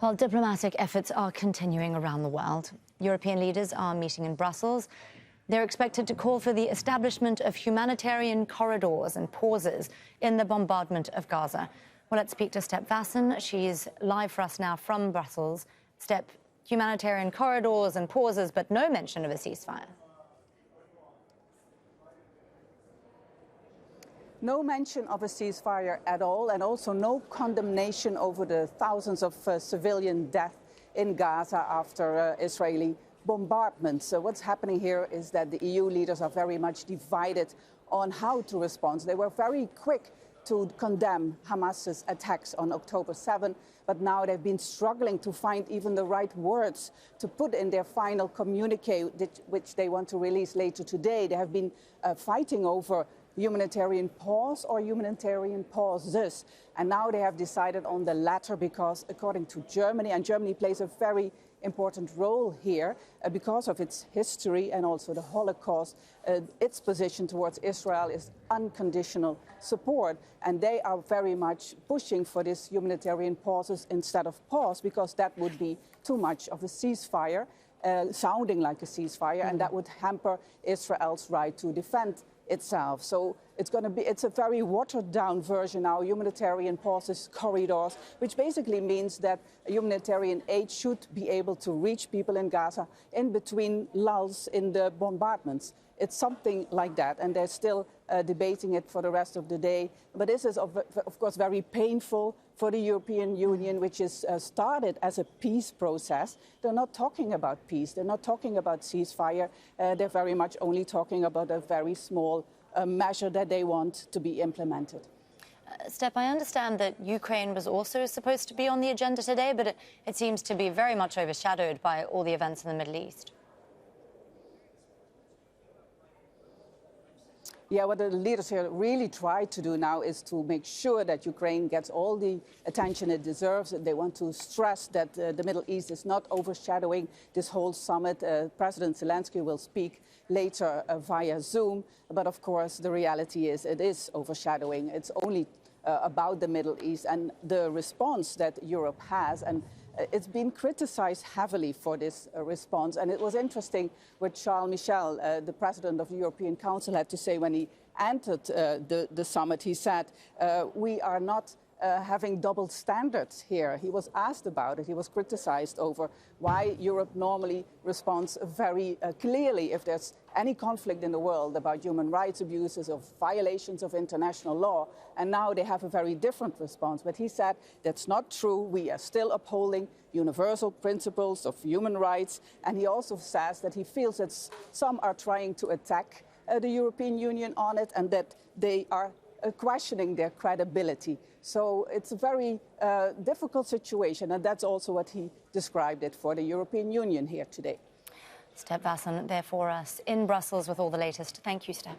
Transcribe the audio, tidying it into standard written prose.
While diplomatic efforts are continuing around the world, European leaders are meeting in Brussels. They're expected to call for the establishment of humanitarian corridors and pauses in the bombardment of Gaza. Well, let's speak to Step Vaessen. She's live for us now from Brussels. Step, humanitarian corridors and pauses, but no mention of a ceasefire. No mention of a ceasefire at all, and also no condemnation over the thousands of civilian deaths in Gaza after Israeli bombardment. So what's happening here is that the EU leaders are very much divided on how to respond. They were very quick to condemn Hamas's attacks on October 7, but now they've been struggling to find even the right words to put in their final communique, which they want to release later today. They have been fighting over humanitarian pause or humanitarian pauses. And now they have decided on the latter because, according to Germany, and Germany plays a very important role here because of its history and also the Holocaust, its position towards Israel is unconditional support. And they are very much pushing for this humanitarian pauses instead of pause, because that would be too much of a ceasefire, sounding like a ceasefire, and that would hamper Israel's right to defend itself. So it's a very watered down version now, humanitarian pauses, corridors, which basically means that humanitarian aid should be able to reach people in Gaza in between lulls in the bombardments. It's something like that, and they're still debating it for the rest of the day. But this is, of course, very painful for the European Union, which is started as a peace process. They're not talking about peace. They're not talking about ceasefire. They're very much only talking about a very small measure that they want to be implemented. Step, I understand that Ukraine was also supposed to be on the agenda today, but it seems to be very much overshadowed by all the events in the Middle East. Yeah, what the leaders here really try to do now is to make sure that Ukraine gets all the attention it deserves. They want to stress that the Middle East is not overshadowing this whole summit. President Zelensky will speak later via Zoom. But of course, the reality is it is overshadowing. It's only about the Middle East and the response that Europe has. And it's been criticized heavily for this response. And it was interesting what Charles Michel, the president of the European Council, had to say when he entered the summit. He said, we are not having double standards here. He was asked about it. He was criticized over why Europe normally responds very clearly if there's any conflict in the world about human rights abuses or violations of international law. And now they have a very different response. But he said that's not true. We are still upholding universal principles of human rights. And he also says that he feels that some are trying to attack the European Union on it, and that they are questioning their credibility. So it's a very difficult situation, and that's also what he described it for the European Union here today. Step Vaessen there for us in Brussels with all the latest. Thank you, Step.